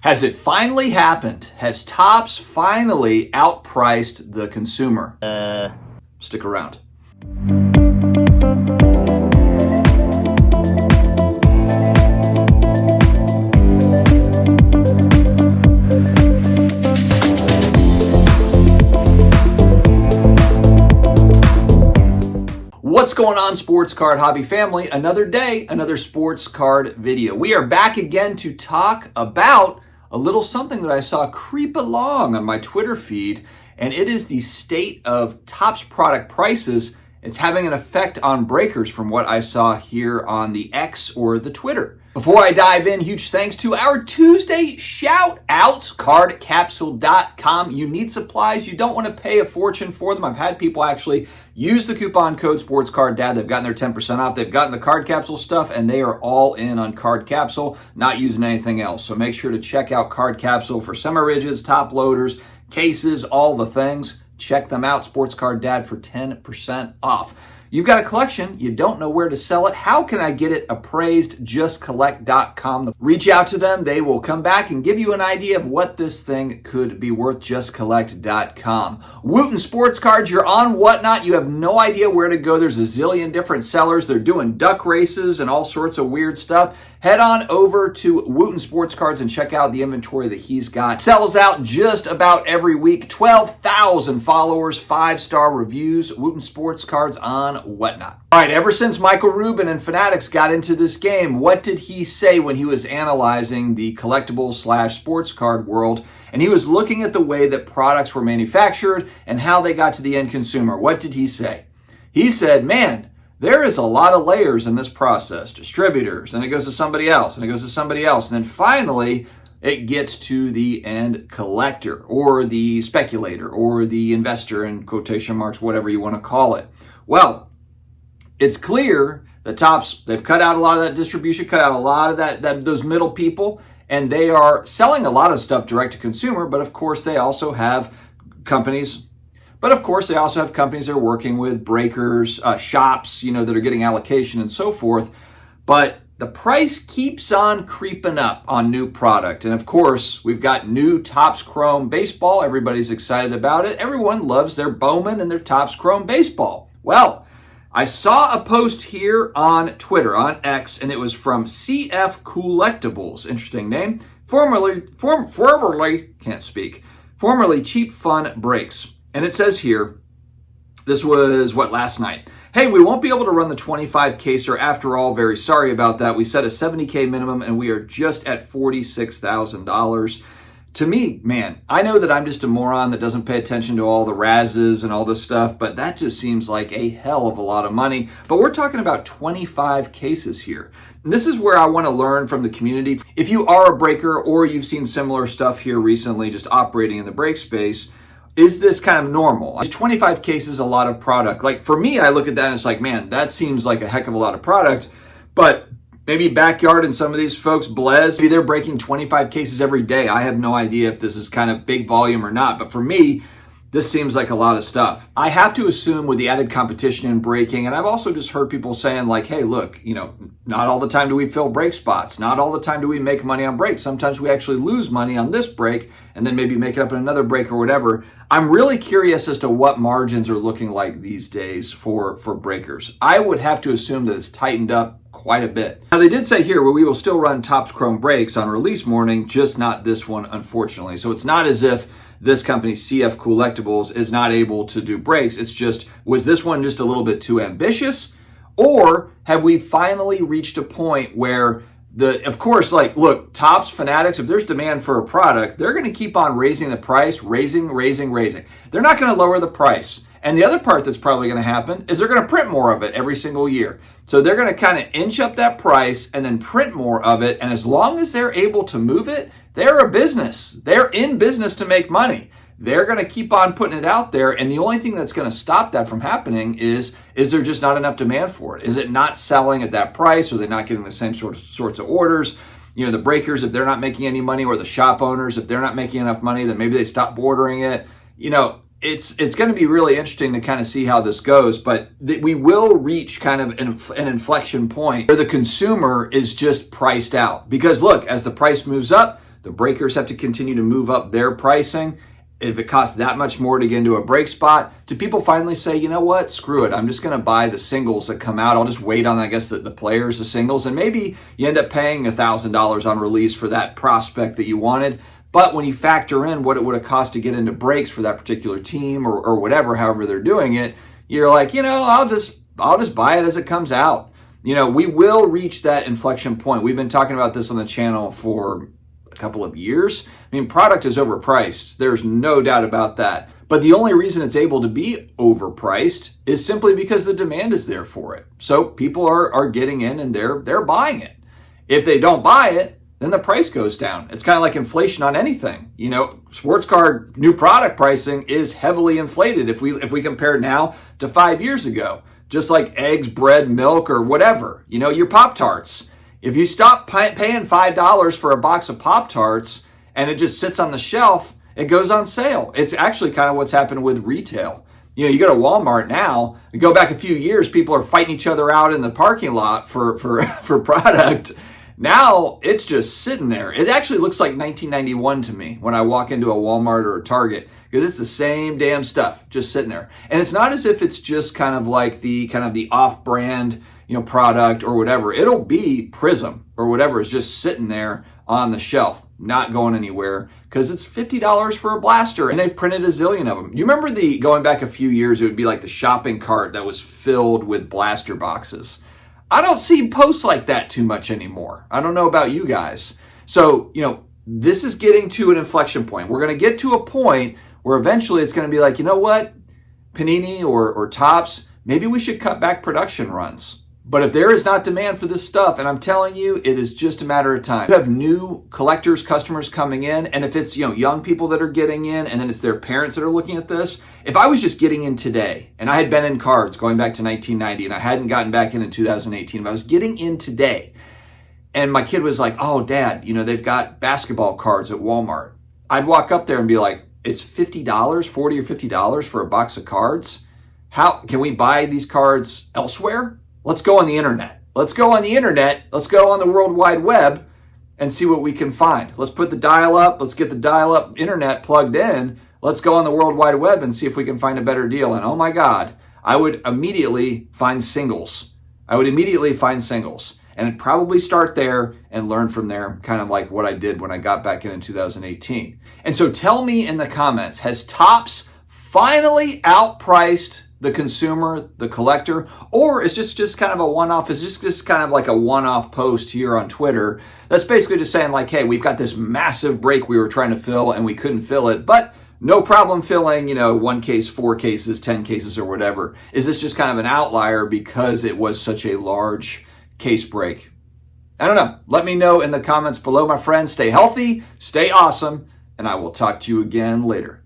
Has it finally happened? Has Topps finally outpriced the consumer? Stick around. What's going on, sports card hobby family? Another day, another sports card video. We are back again to talk about a little something that I saw creep along on my Twitter feed, and it is the state of Topps product prices. It's having an effect on breakers from what I saw here on the X or the Twitter. Before I dive in, huge thanks to our Tuesday shout outs, cardcapsule.com. You need supplies. You don't want to pay a fortune for them. I've had people actually use the coupon code SportsCardDad. They've gotten their 10% off. They've gotten the Card Capsule stuff, and they are all in on Card Capsule, not using anything else. So make sure to check out Card Capsule for semi-rigids, top loaders, cases, all the things. Check them out, SportsCardDad, for 10% off. You've got a collection, you don't know where to sell it. How can I get it appraised? JustCollect.com. Reach out to them. They will come back and give you an idea of what this thing could be worth. JustCollect.com. Wooten Sports Cards, you're on Whatnot. You have no idea where to go. There's a zillion different sellers. They're doing duck races and all sorts of weird stuff. Head on over to Wooten Sports Cards and check out the inventory that he's got. Sells out just about every week. 12,000 followers, 5-star reviews. Wooten Sports Cards on Whatnot. All right, ever since Michael Rubin and Fanatics got into this game, what did he say when he was analyzing the collectibles / sports card world? And he was looking at the way that products were manufactured and how they got to the end consumer. What did he say? He said, man, there is a lot of layers in this process. Distributors, and it goes to somebody else, and it goes to somebody else. And then finally, it gets to the end collector or the speculator or the investor, in quotation marks, whatever you want to call it. Well, it's clear that Topps, they've cut out a lot of that distribution, cut out a lot of those middle people, and they are selling a lot of stuff direct to consumer, but of course they also have companies that are working with breakers, shops, that are getting allocation and so forth. But the price keeps on creeping up on new product. And of course, we've got new Topps Chrome baseball. Everybody's excited about it. Everyone loves their Bowman and their Topps Chrome baseball. Well, I saw a post here on Twitter, on X, and it was from CF Collectibles. Interesting name. Formerly Cheap Fun Breaks. And it says here, this was last night. Hey, we won't be able to run the 25 caser after all. Very sorry about that. We set a $70K minimum and we are just at $46,000. To me, man, I know that I'm just a moron that doesn't pay attention to all the razzes and all this stuff, but that just seems like a hell of a lot of money. But we're talking about 25 cases here. And this is where I want to learn from the community. If you are a breaker or you've seen similar stuff here recently, just operating in the break space, is this kind of normal? Is 25 cases a lot of product? Like for me, I look at that and it's like, man, that seems like a heck of a lot of product. But maybe Backyard and some of these folks, Blez, maybe they're breaking 25 cases every day. I have no idea if this is kind of big volume or not. But for me, this seems like a lot of stuff. I have to assume with the added competition in breaking, and I've also just heard people saying like, hey, look, not all the time do we fill break spots. Not all the time do we make money on breaks. Sometimes we actually lose money on this break and then maybe make it up in another break or whatever. I'm really curious as to what margins are looking like these days for breakers. I would have to assume that it's tightened up quite a bit. Now, they did say here, we will still run Topps Chrome breaks on release morning, just not this one, unfortunately. So it's not as if this company, CF Collectibles, is not able to do breaks. It's just, was this one just a little bit too ambitious? Or have we finally reached a point where of course, look, Topps, Fanatics, if there's demand for a product, they're going to keep on raising the price, raising. They're not going to lower the price. And the other part that's probably going to happen is they're going to print more of it every single year. So they're going to kind of inch up that price and then print more of it. And as long as they're able to move it, they're a business. They're in business to make money. They're going to keep on putting it out there. And the only thing that's going to stop that from happening is there just not enough demand for it? Is it not selling at that price? Are they not getting the same sorts of orders? The breakers, if they're not making any money, or the shop owners, if they're not making enough money, then maybe they stop ordering it. It's going to be really interesting to kind of see how this goes, but we will reach kind of an inflection point where the consumer is just priced out. Because look, as the price moves up, The breakers have to continue to move up their pricing. If it costs that much more to get into a break spot, do people finally say, you know what, screw it, I'm just going to buy the singles that come out. I'll just wait on, I guess, the players, the singles, and maybe you end up paying $1,000 on release for that prospect that you wanted. But when you factor in what it would have cost to get into breaks for that particular team or whatever, however they're doing it, you're like, I'll just buy it as it comes out. We will reach that inflection point. We've been talking about this on the channel for a couple of years. Product is overpriced. There's no doubt about that. But the only reason it's able to be overpriced is simply because the demand is there for it. So people are getting in and they're buying it. If they don't buy it, then the price goes down. It's kind of like inflation on anything. Sports card new product pricing is heavily inflated if we compare now to 5 years ago. Just like eggs, bread, milk, or whatever. Your Pop-Tarts. If you stop paying $5 for a box of Pop-Tarts and it just sits on the shelf, it goes on sale. It's actually kind of what's happened with retail. You go to Walmart now, you go back a few years, people are fighting each other out in the parking lot for product. Now it's just sitting there. It actually looks like 1991 to me when I walk into a Walmart or a Target, because it's the same damn stuff just sitting there. And it's not as if it's just kind of like the off-brand product or whatever. It'll be Prism or whatever is just sitting there on the shelf, not going anywhere, because it's $50 for a blaster and they've printed a zillion of them. You remember going back a few years, it would be like the shopping cart that was filled with blaster boxes. I don't see posts like that too much anymore. I don't know about you guys. So, this is getting to an inflection point. We're going to get to a point where eventually it's going to be like, you know what, Panini or Topps, maybe we should cut back production runs. But if there is not demand for this stuff, and I'm telling you, it is just a matter of time. You have new collectors, customers coming in, and if it's young people that are getting in, and then it's their parents that are looking at this. If I was just getting in today, and I had been in cards going back to 1990, and I hadn't gotten back in 2018, if I was getting in today, and my kid was like, "Oh, Dad, they've got basketball cards at Walmart," I'd walk up there and be like, "It's $50, $40 or $50 for a box of cards. How can we buy these cards elsewhere? Let's go on the internet. Let's go on the World Wide Web and see what we can find. Let's put the dial up. Let's get the dial up internet plugged in. Let's go on the World Wide Web and see if we can find a better deal." And oh my God, I would immediately find singles. And probably start there and learn from there, kind of like what I did when I got back in 2018. And so tell me in the comments, has Topps finally outpriced the consumer, the collector, or is just kind of a one-off? Is just kind of like a one-off post here on Twitter that's basically just saying like, hey, we've got this massive break we were trying to fill and we couldn't fill it, but no problem filling, 1 case, 4 cases, 10 cases or whatever. Is this just kind of an outlier because it was such a large case break? I don't know. Let me know in the comments below, my friends. Stay healthy, stay awesome, and I will talk to you again later.